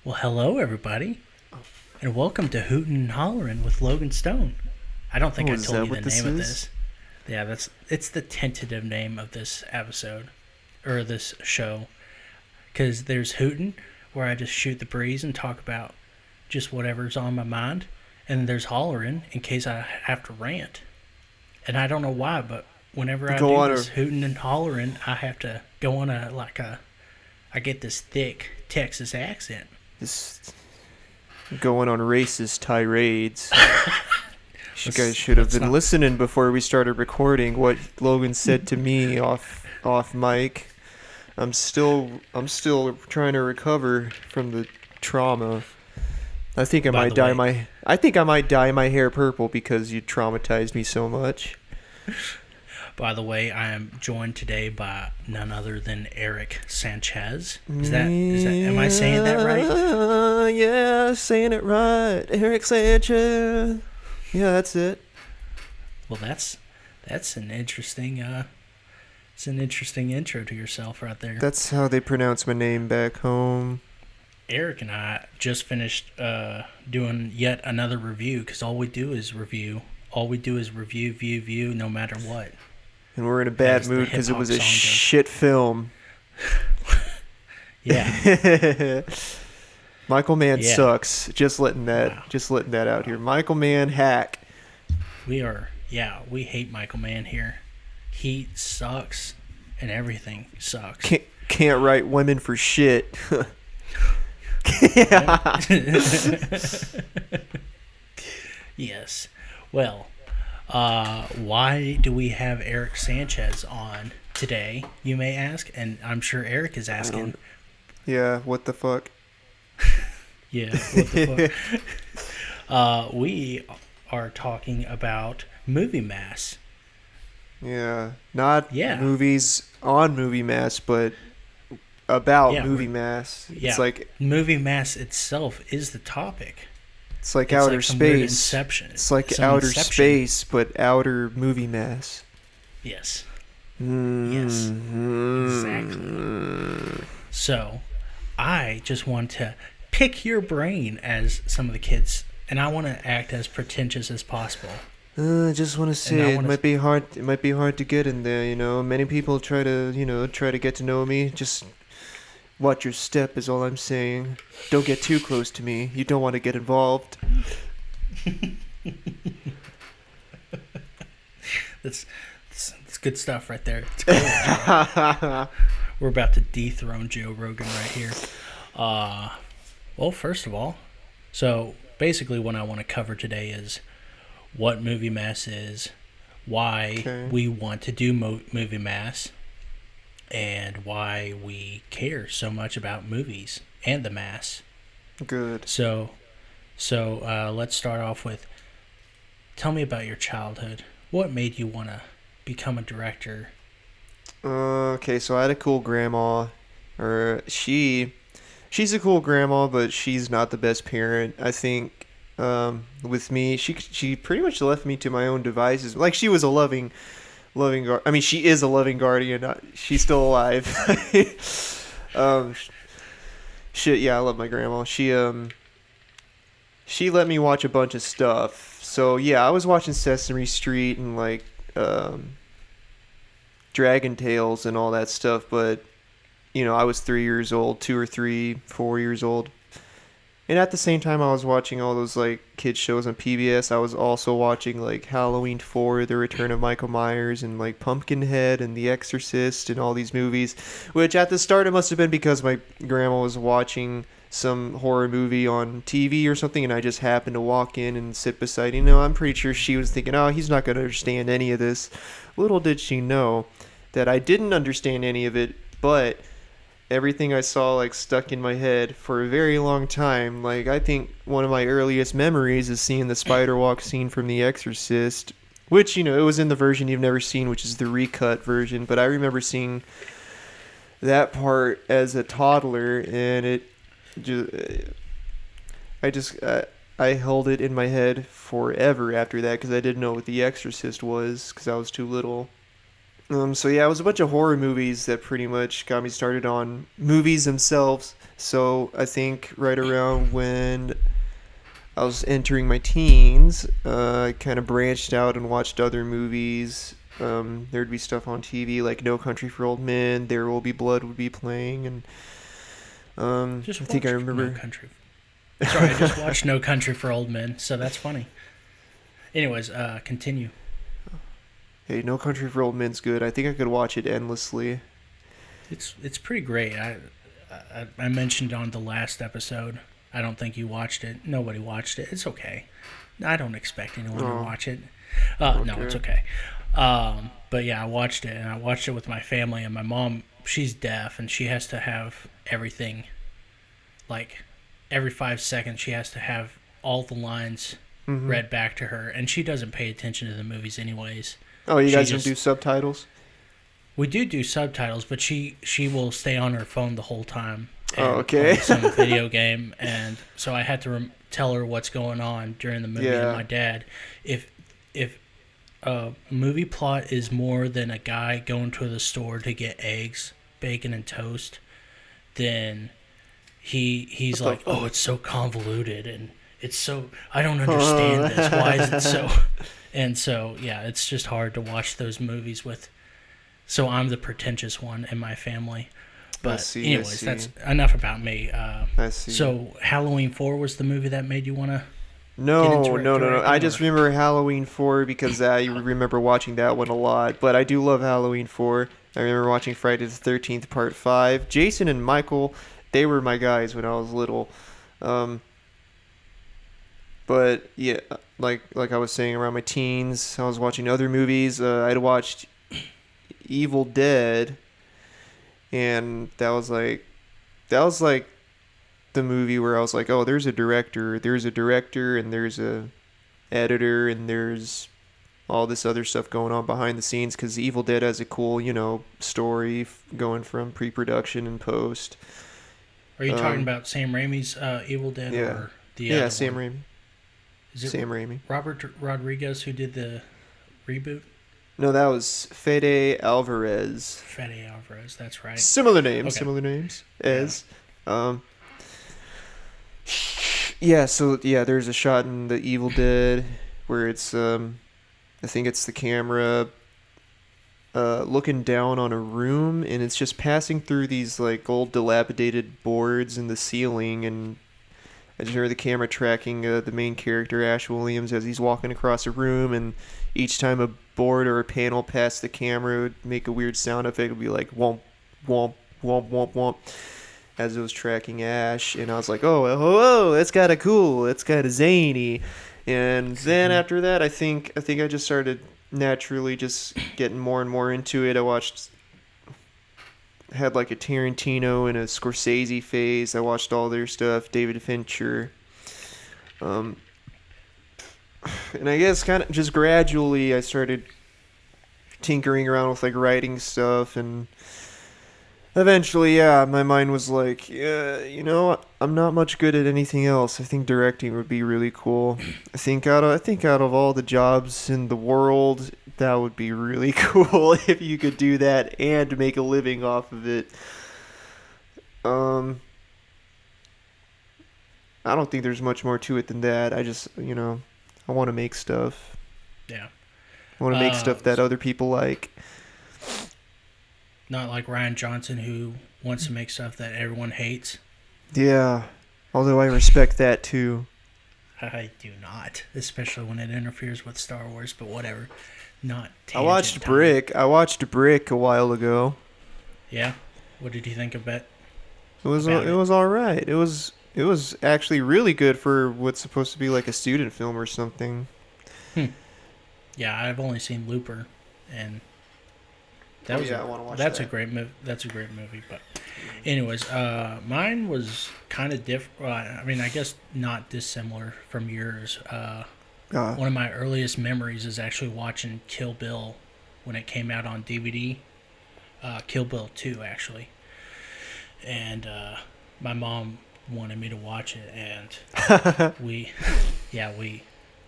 Well, hello everybody, and welcome to Hootin Hollerin with Logan Stone. I don't think Oh, I is told that you the what this name of is? this. Yeah, it's the tentative name of this episode or this show because there's Hootin, where I just shoot the breeze and talk about just whatever's on my mind, and then there's Hollerin in case I have to rant. And I don't know why, but whenever I Go do on this a Hootin and Hollerin, I have to go on I get this thick Texas accent. this going on racist tirades. You guys Let's should have let's been not. listening before we started recording what Logan said to me off mic. I'm still trying to recover from the trauma. By the way, I think I might dye my hair purple because you traumatized me so much. I am joined today by none other than Eric Sanchez. Is that am I saying that right? Yeah, saying it right. Eric Sanchez. Yeah, that's it. Well, that's an interesting it's an interesting intro to yourself right there. That's how they pronounce my name back home. Eric and I just finished doing yet another review because all we do is review. All we do is review, view, no matter what. And we're in a bad As the mood because it hip-hop was a song goes. shit film. Yeah, Michael Mann yeah. sucks. Wow. Just letting that out here. Michael Mann hack. We hate Michael Mann here. He sucks, and everything sucks. Can't write women for shit. Yes. Well, why do we have Eric Sanchez on today, you may ask? And I'm sure Eric is asking, Yeah, what the fuck? yeah, what the fuck? We are talking about Movie Mass. Yeah, not Yeah. movies on Movie Mass, but about Yeah, Movie Mass. Yeah. It's Movie Mass itself is the topic. like It's outer like some weird space. Inception. It's like Some outer Inception. space, but outer Movie Mass. Yes. Mm-hmm. Exactly. So, I just want to pick your brain, as some of the kids, and I want to act as pretentious as possible. I just want to And say I it wanna- might be hard. It might be hard to get in there. You know, many people try to get to know me. Just watch your step is all I'm saying. Don't get too close to me. You don't want to get involved. That's good stuff right there. It's cool. We're about to dethrone Joe Rogan right here. Well, first of all, so basically what I want to cover today is what Movie Mass is, why Okay. we want to do Movie Mass, and why we care so much about movies and the Mass. Good. So let's start off with, tell me about your childhood. What made you want to become a director? Okay, so I had a cool grandma, or she's a cool grandma, but she's not the best parent. I think with me, she pretty much left me to my own devices. Like she was a loving guard. I mean, she is a loving guardian. She's still alive. um, shit, yeah, I love my grandma. She let me watch a bunch of stuff. So yeah, I was watching Sesame Street and like Dragon Tales and all that stuff, but you know, I was 3 years old, 2 or 3, 4 years old. And at the same time I was watching all those like kids shows on PBS, I was also watching like Halloween 4, The Return of Michael Myers, and like Pumpkinhead and The Exorcist and all these movies, which at the start it must have been because my grandma was watching some horror movie on TV or something and I just happened to walk in and sit beside, I'm pretty sure she was thinking, oh, he's not going to understand any of this. Little did she know that I didn't understand any of it, but everything I saw like stuck in my head for a very long time. Like I think one of my earliest memories is seeing the spider walk scene from The Exorcist, which it was in the version you've never seen, which is the recut version, but I remember seeing that part as a toddler and it I held it in my head forever after that because I didn't know what The Exorcist was because I was too little. So yeah, it was a bunch of horror movies that pretty much got me started on movies themselves, So I think right around when I was entering my teens, I kind of branched out and watched other movies. There'd be stuff on TV like No Country for Old Men, There Will Be Blood would be playing, and Just I think I watched remember. No Country. Sorry, I just watched No Country for Old Men, so that's funny. Anyways, continue. Hey, No Country for Old Men's good. I think I could watch it endlessly. It's pretty great. I mentioned on the last episode. I don't think you watched it. Nobody watched it. It's okay. I don't expect anyone to watch it. No, it's okay. But yeah, I watched it, and I watched it with my family. And my mom, she's deaf, and she has to have everything. Like every 5 seconds, she has to have all the lines read back to her, and she doesn't pay attention to the movies anyways. Oh, you guys don't do subtitles? We do subtitles, but she will stay on her phone the whole time. Oh, okay. Play some video game, and so I had to tell her what's going on during the movie. Yeah. And my dad, if a movie plot is more than a guy going to the store to get eggs, bacon, and toast, then he's like, oh, it's so convoluted, and it's so, I don't understand this. Why is it so? And so, yeah, it's just hard to watch those movies with. So I'm the pretentious one in my family. But anyways, that's enough about me. I see. So Halloween 4 was the movie that made you want to No. I just remember Halloween 4 because I remember watching that one a lot. But I do love Halloween 4. I remember watching Friday the 13th Part 5. Jason and Michael, they were my guys when I was little. But yeah, like I was saying, around my teens, I was watching other movies. I'd watched Evil Dead, and that was like the movie where I was like, oh, there's a director, and there's a editor, and there's all this other stuff going on behind the scenes, because Evil Dead has a cool, story going from pre-production and post. Are you talking about Sam Raimi's Evil Dead or the other Sam one? Raimi? Is it Sam Raimi. Robert Rodriguez who did the reboot? No, that was Fede Alvarez. Fede Alvarez, that's right. Similar names. As. There's a shot in the Evil Dead where it's, I think it's the camera looking down on a room, and it's just passing through these like old dilapidated boards in the ceiling, and I just heard the camera tracking the main character, Ash Williams, as he's walking across a room, and each time a board or a panel passed the camera, it would make a weird sound effect. It would be like womp, womp, womp, womp, womp, as it was tracking Ash. And I was like, oh, that's kind of cool. That's kind of zany. And then after that, I think I just started naturally just getting more and more into it. Had like a Tarantino and a Scorsese phase. I watched all their stuff, David Fincher. And I guess kind of just gradually I started tinkering around with like writing stuff, and eventually, my mind was like, I'm not much good at anything else. I think directing would be really cool. I think out of all the jobs in the world, that would be really cool if you could do that and make a living off of it. I don't think there's much more to it than that. I just, I want to make stuff. Yeah. I want to make stuff that other people like. Not like Ryan Johnson, who wants to make stuff that everyone hates. Yeah. Although I respect that too. I do not, especially when it interferes with Star Wars, but whatever. Not I watched Brick a while ago. Yeah? What did you think of it? It was all right. It was actually really good for what's supposed to be like a student film or something. Yeah, I've only seen Looper, and I want to watch that's a great movie. That's a great movie. But, anyways, mine was kind of different. I mean, I guess not dissimilar from yours. One of my earliest memories is actually watching Kill Bill when it came out on DVD. Kill Bill 2, actually. And my mom wanted me to watch it, and we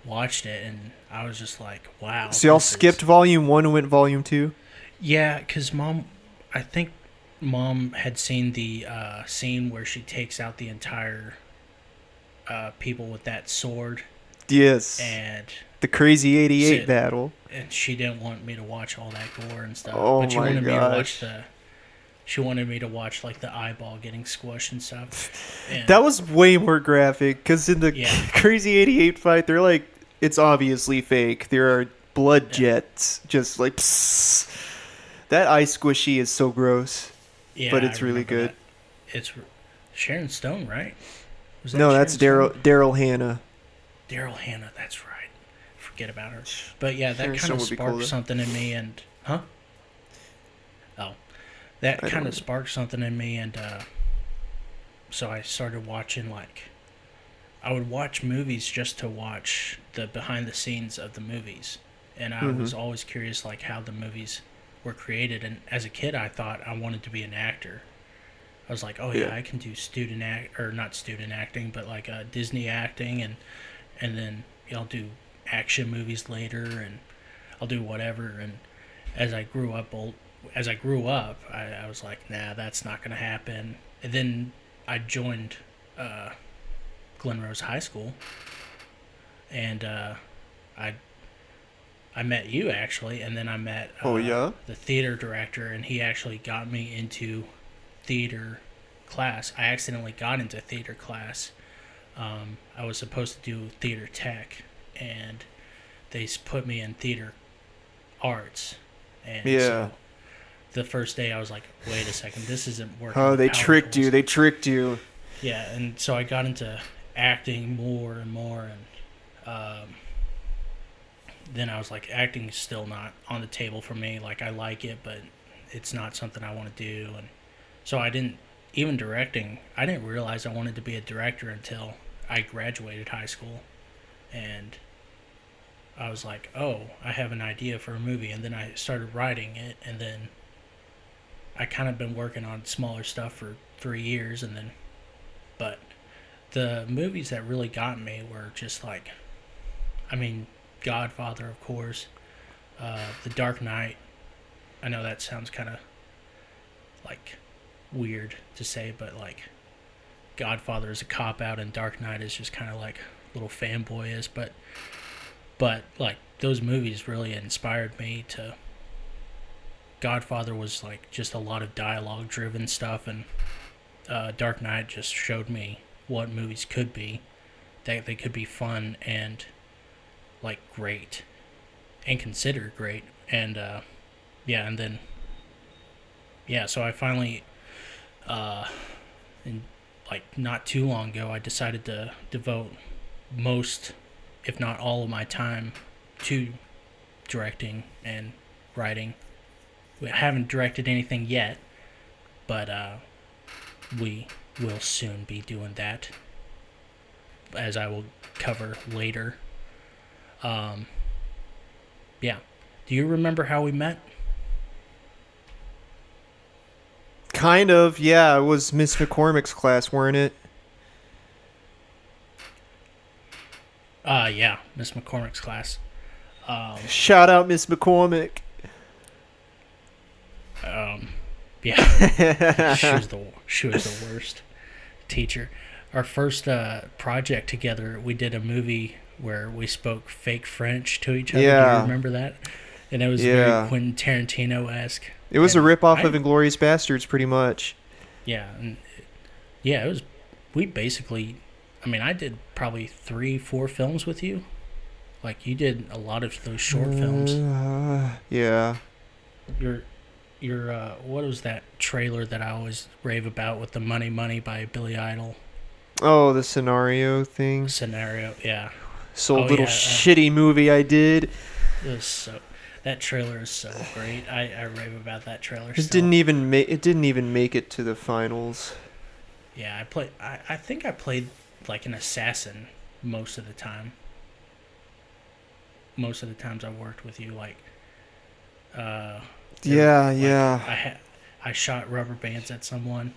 watched it, and I was just like, wow. So y'all skipped volume 1 and went volume 2? Yeah, because Mom, I think Mom had seen the scene where she takes out the entire people with that sword, Yes. and The Crazy 88 she, battle. and she didn't want me to watch all that gore and stuff. Oh But she my wanted me to watch gosh. She wanted me to watch like the eyeball getting squished and stuff. And That was way more graphic because in the Yeah. Crazy 88 fight, they're like, it's obviously fake. There are blood jets just like, psst. That eye squishy is so gross. yeah, but I it's really remember good. that. It's Sharon Stone, right? Was that No, that's Sharon Stone? Daryl Hannah. Daryl Hannah, that's right. Forget about her. But yeah, that Sharon kind Stone of would be sparked cool, though. something in me, and that I kind don't- of sparked something in me, and so I started watching I would watch movies just to watch the behind the scenes of the movies, and I was always curious how the movies were created. And as a kid, I thought I wanted to be an actor. I was like, oh yeah, I can do not student acting, but Disney acting, and then I'll do action movies later, and I'll do whatever. And as I grew up, I was like, nah, that's not gonna happen. And then I joined Glen Rose High School, and I met you actually, and then I met the theater director, and he actually got me into theater class. I accidentally got into theater class. I was supposed to do theater tech, and they put me in theater arts. And so the first day I was like, wait a second, this isn't working. Oh, they tricked you. They tricked you. Yeah, and so I got into acting more and more, and then I was like, acting's still not on the table for me. I like it, but it's not something I want to do. And so I didn't realize I wanted to be a director until I graduated high school. And I was like, oh, I have an idea for a movie. And then I started writing it, and then I kind of been working on smaller stuff for 3 years, but the movies that really got me were just Godfather, of course, The Dark Knight. I know that sounds kind of weird to say, but Godfather is a cop out, and Dark Knight is just kind of a little fanboyish, but those movies really inspired me to. Godfather was just a lot of dialogue driven stuff, and Dark Knight just showed me what movies could be, that they could be fun and great and considered great. And and then so I finally in not too long ago, I decided to devote most, if not all, of my time to directing and writing. I haven't directed anything yet, but we will soon be doing that, as I will cover later. Do you remember how we met? Kind of, yeah. It was Miss McCormick's class, weren't it? Yeah, Miss McCormick's class. Shout out Miss McCormick. Yeah, she was the worst teacher. Our first project together, we did a movie where we spoke fake French to each other. Yeah. Do you remember that? And it was very Quentin Tarantino-esque. It was a rip-off of Inglourious Bastards, pretty much. Yeah, and it was. We basically, I did probably 3-4 films with you. You did a lot of those short films. Yeah. Your what was that trailer that I always rave about with the Money Money by Billy Idol? Oh, the Scenario thing. Scenario, yeah. Shitty movie I did. It was that trailer is so great. I rave about that trailer. It didn't even make it to the finals. Yeah, I think I played an assassin most of the time. Most of the times I worked with you, I shot rubber bands at someone.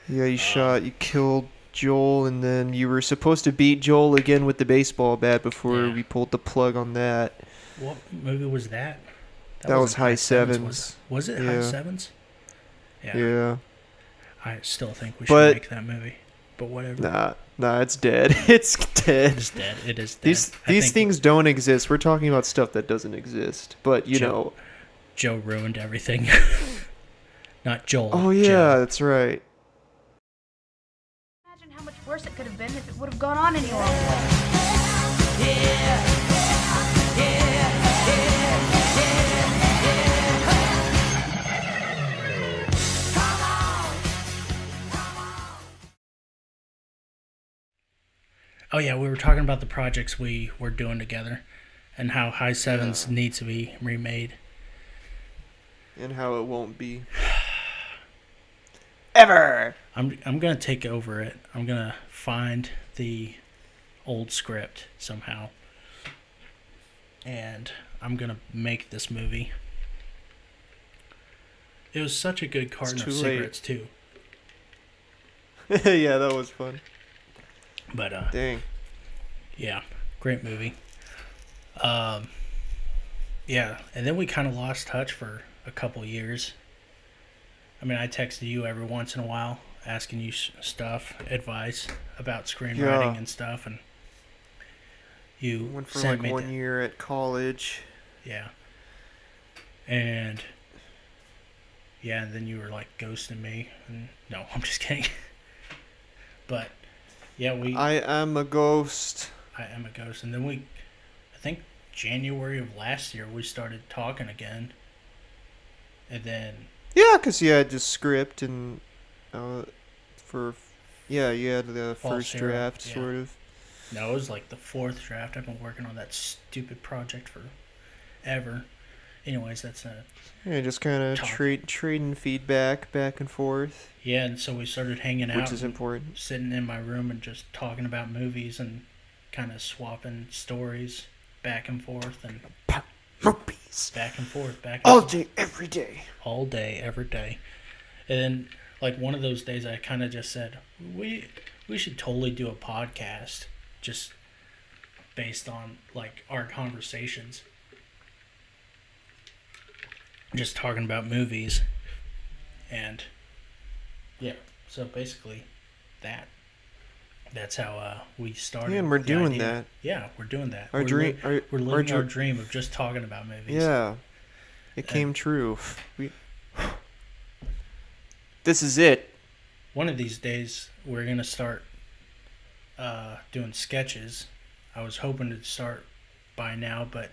Yeah, you killed Joel, and then you were supposed to beat Joel again with the baseball bat before we pulled the plug on that. What movie was that? That was High Sevens. Was it High Sevens? Yeah. I still think we should But make that movie. But whatever. Nah, it's dead. It's dead. It is dead. It is dead. These things don't exist. We're talking about stuff that doesn't exist. But you know, Joe ruined everything. Not Joel. Oh yeah, Joe. that's right. Imagine how much worse it could have been if it would have gone on any longer. Oh yeah, we were talking about the projects we were doing together, and how High Sevens needs to be remade. And how it won't be. Ever. I'm gonna take over it. I'm gonna find the old script somehow, and I'm gonna make this movie. It was such a good carton of cigarettes too. Yeah, that was fun. But dang. Yeah, great movie. Yeah, and then we kind of lost touch for a couple years. I mean, I texted you every once in a while, asking you stuff, advice about screenwriting and stuff, and you went for sent like me 1 year at college. Yeah. And yeah, and then you were like ghosting me. And, no, I'm just kidding. But yeah, I am a ghost. I am a ghost, and then I think January of last year we started talking again, and then Yeah, because you had the script and you had the first Hero, draft, sort of. No, it was like the fourth draft. I've been working on that stupid project for ever. Anyways, that's a Just kind of trading feedback back and forth. Yeah, and so we started hanging out, which is important. Sitting in my room and just talking about movies and kind of swapping stories back and forth and movies back and forth, all day, every day. All day, every day. And then, like, one of those days I kind of just said, we should totally do a podcast just based on, like, our conversations. Just talking about movies. And, yeah, so basically that's how we started. Yeah, and we're doing that. Yeah, we're doing that. We're living our dream of just talking about movies. Yeah, it came true. This is it. One of these days, we're going to start doing sketches. I was hoping to start by now, but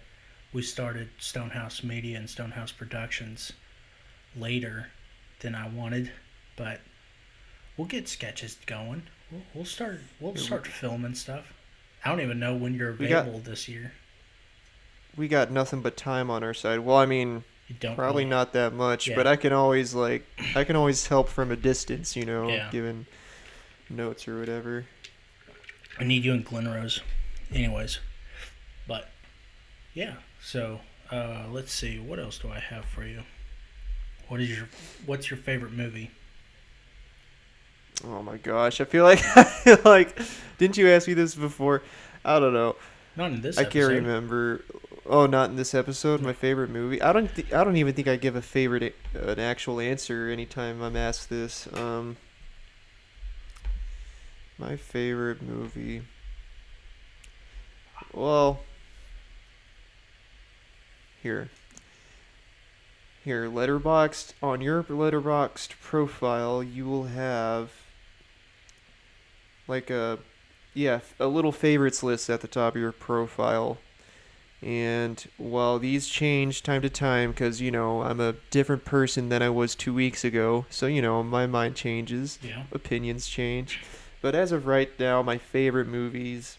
we started StoneHouse Media and StoneHouse Productions later than I wanted. But we'll get sketches going. We'll start filming stuff. I don't even know when you're available this year. We got nothing but time on our side. Well, I mean, probably not that much, but I can always help from a distance, giving notes or whatever. I need you in Glen Rose, anyways. But yeah, so let's see, what else do I have for you? What's your favorite movie? Oh my gosh, I feel like didn't you ask me this before? I don't know. Not in this episode. I can't remember. Oh, not in this episode. My favorite movie. I don't even think I give an actual answer anytime I'm asked this. My favorite movie. Well, here, Letterboxd. On your Letterboxd profile, you will have like a little favorites list at the top of your profile. And while these change time to time, because, I'm a different person than I was 2 weeks ago, so, my mind changes, opinions change. But as of right now, my favorite movies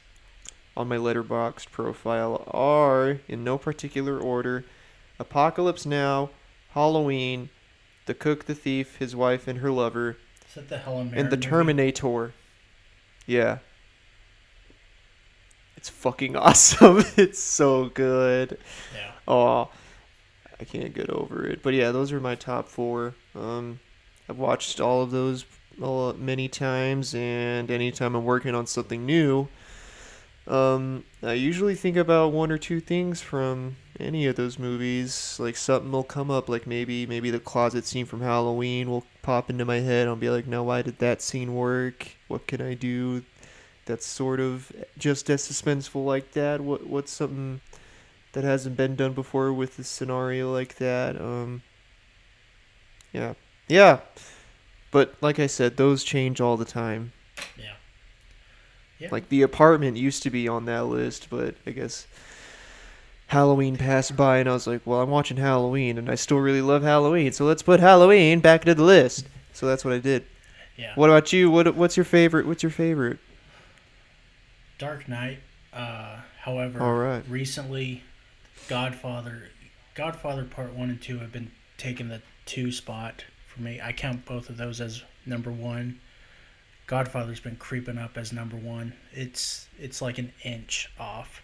on my Letterboxd profile are, in no particular order, Apocalypse Now, Halloween, The Cook, the Thief, His Wife, and Her Lover, Is that the Helen Mirren and The movie? Terminator. Yeah. It's fucking awesome. It's so good. Yeah. Oh, I can't get over it. But yeah, those are my top 4. I've watched all of those many times, and anytime I'm working on something new, I usually think about 1 or 2 things from any of those movies, like something will come up, like maybe the closet scene from Halloween will pop into my head. I'll be like, no, why did that scene work? What can I do that's sort of just as suspenseful like that? What's something that hasn't been done before with a scenario like that? Yeah. But like I said, those change all the time. Yeah. Like The Apartment used to be on that list, but I guess Halloween passed by, and I was like, well, I'm watching Halloween, and I still really love Halloween, so let's put Halloween back into the list. So that's what I did. Yeah. What about you? What's your favorite? Dark Knight. However, All right. recently, Godfather Part 1 and 2 have been taking the 2 spot for me. I count both of those as number 1. Godfather's been creeping up as number 1. It's like an inch off.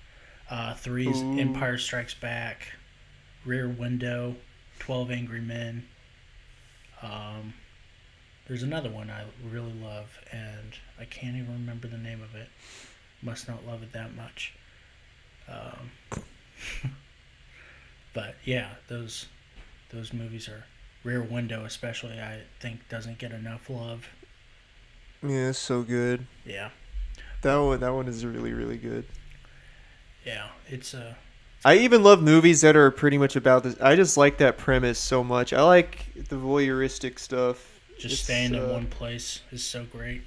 3's Empire Strikes Back, Rear Window, 12 Angry Men. There's another one I really love, and I can't even remember the name of it. Must not love it that much. But yeah, those movies are Rear Window, especially. I think doesn't get enough love. Yeah, it's so good. Yeah, That one is really, really good. yeah. It's I even love movies that are pretty much about this. I just like that premise so much. I like the voyeuristic stuff. just staying in one place is so great.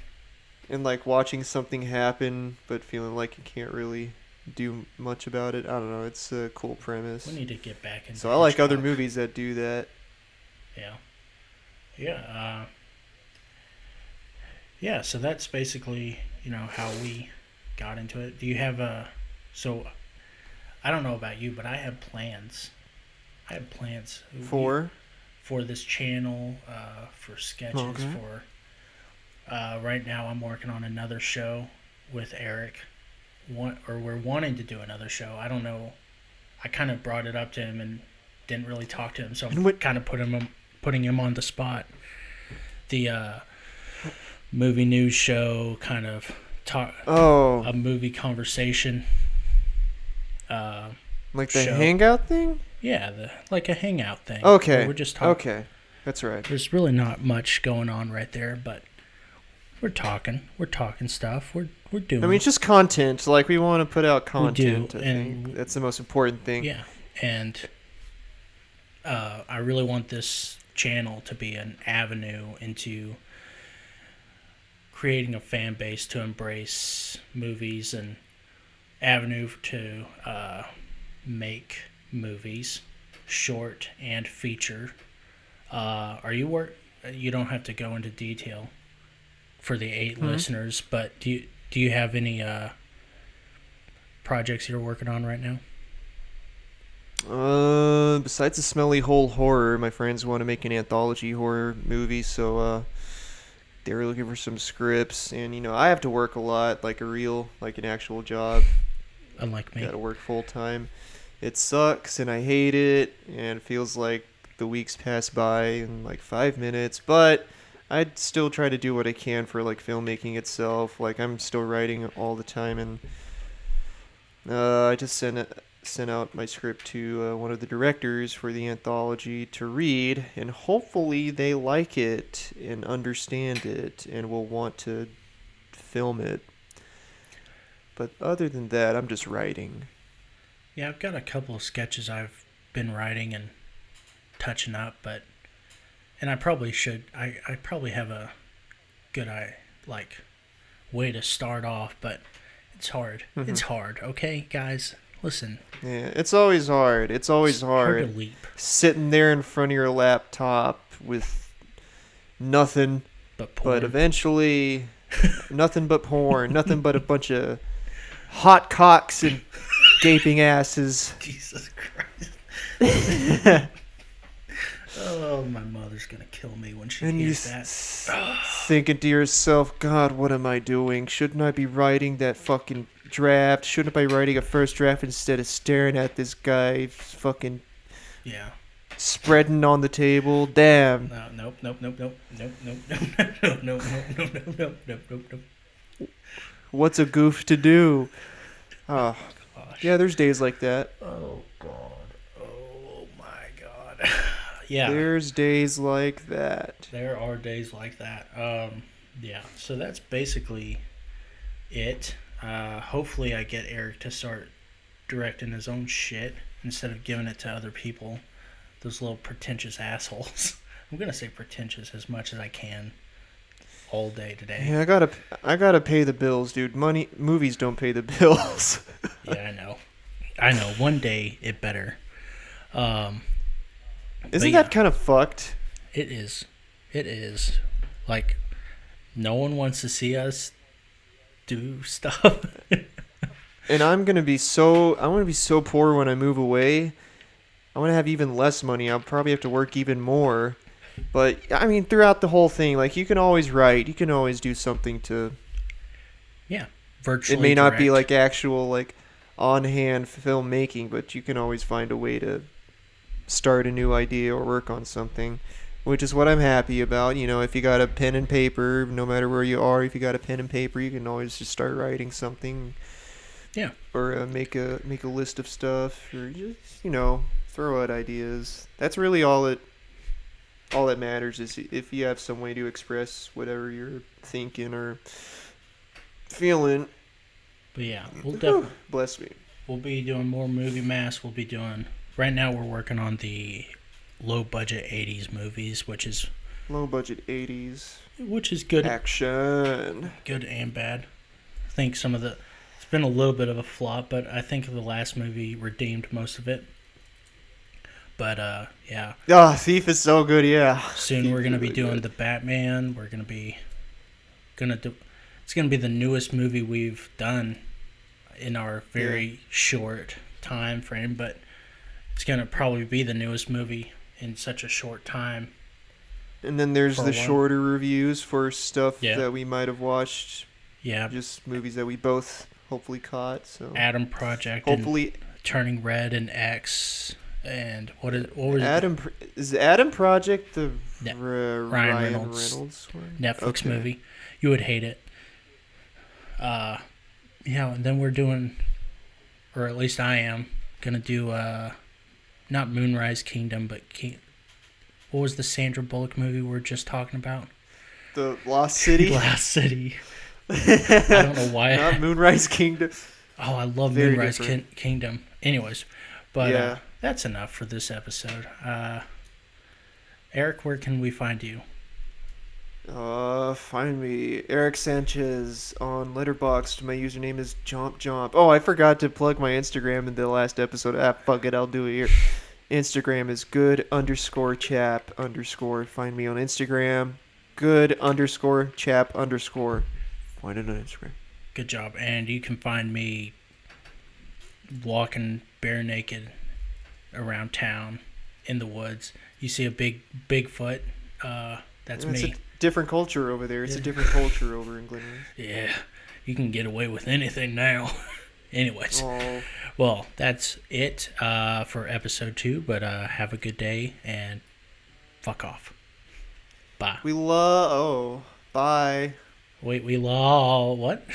And like watching something happen, but feeling like you can't really do much about it. I don't know. It's a cool premise. We need to get back into. So I like other Hitchcock. movies that do that. Yeah. Yeah. So that's basically how we got into it. Do you have a? So I don't know about you, but I have plans. For this channel, for sketches, Okay. for right now I'm working on another show with Eric. We're wanting to do another show. I don't know. I kind of brought it up to him and didn't really talk to him, so I'm kind of putting him on the spot. The movie news show, kind of a movie conversation. Like the show. hangout thing? Yeah, like a hangout thing. Okay. Where we're just talking. Okay. That's right. There's really not much going on right there, but we're talking stuff. We're doing. I mean, it's just content. Like, we want to put out content. do, I and- think that's the most important thing. Yeah, and I really want this channel to be an avenue into creating a fan base to embrace movies and avenue to make movies, short and feature. You don't have to go into detail for the 8 listeners, but do you have any projects you're working on right now? Besides the Smelly Hole Horror, my friends want to make an anthology horror movie, so they were looking for some scripts, and I have to work a lot, like an actual job. Unlike me. Gotta work full time. It sucks, and I hate it, and it feels like the weeks pass by in like 5 minutes, but I'd still try to do what I can for like filmmaking itself. Like, I'm still writing all the time, and I just sent out my script to one of the directors for the anthology to read, and hopefully they like it and understand it and will want to film it. But other than that, I'm just writing. Yeah, I've got a couple of sketches I've been writing and touching up, and I probably should. I probably have a good way to start off, but it's hard. Mm-hmm. It's hard. Okay, guys, listen. Yeah, it's always hard. It's always hard to leap. Sitting there in front of your laptop with nothing but eventually nothing but porn, nothing but a bunch of hot cocks and gaping asses. Jesus Christ. Oh, my mother's gonna kill me when she And you hears that. thinking to yourself, God, what am I doing? Shouldn't I be writing that fucking draft? Shouldn't I be writing a first draft instead of staring at this guy fucking spreading on the table? Damn. Nope. What's a goof to do? Oh, Gosh. yeah, there's days like that. Oh, God. Yeah. There's days like that. There are days like that. Yeah. So that's basically it. Hopefully, I get Eric to start directing his own shit instead of giving it to other people. Those little pretentious assholes. I'm gonna say pretentious as much as I can all day today. Yeah, I gotta pay the bills, dude. Movies don't pay the bills. Yeah, I know. I know. One day it better. Isn't that kind of fucked? It is. It is. Like, no one wants to see us do stuff. And I'm gonna be so poor when I move away. I'm gonna have even less money. I'll probably have to work even more. But I mean, throughout the whole thing, like you can always write, you can always do something to. Yeah, virtually. It may not be direct. like actual like on-hand filmmaking, but you can always find a way to start a new idea or work on something, which is what I'm happy about. You know, if you got a pen and paper, no matter where you are, if you got a pen and paper, you can always just start writing something. Yeah. Or make a list of stuff, or just throw out ideas. That's really all that matters is if you have some way to express whatever you're thinking or feeling. But yeah, we'll definitely. Bless me. We'll be doing more movie mass. We'll be doing. Right now, we're working on the low budget '80s movies, which is Low budget 80s. good. Action. Good and bad. I think some of the. It's been a little bit of a flop, but I think the last movie redeemed most of it. But yeah. Oh, Thief is so good, yeah. Soon Thief we're gonna is be really doing good. the Batman. We're gonna do. It's gonna be the newest movie we've done in our very short time frame, but it's gonna probably be the newest movie in such a short time. And then there's For the one. shorter reviews for stuff Yeah. that we might have watched. Yeah, Just movies that we both hopefully caught. So Adam Project hopefully and Turning Red and X and what was is Adam Project the Ne- Ryan Reynolds Reynolds one? Netflix Okay. movie? You would hate it. Yeah, and then we're doing, or at least I am gonna do not Moonrise Kingdom, but what was the Sandra Bullock movie we were just talking about? The Lost City. Lost City. I don't know why. Not Moonrise Kingdom. Oh, I love Very Moonrise different. Kingdom. Anyways, but Yeah. that's enough for this episode. Eric, where can we find you? Find me Eric Sanchez on Letterboxd. My username is Jomp. Oh, I forgot to plug my Instagram in the last episode. Fuck it, I'll do it here. Instagram is good_chap_. Find me on Instagram. Good_chap_. Find it on Instagram. Good job. And you can find me walking bare naked around town in the woods. You see a Bigfoot. That's It's me. a different culture over there. It's a Yeah. different culture over in Glenwood. Yeah, you can get away with anything now. Anyways, Oh, well, that's it for episode 2. But have a good day and fuck off. Bye. bye. Wait, we law what?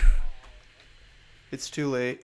It's too late.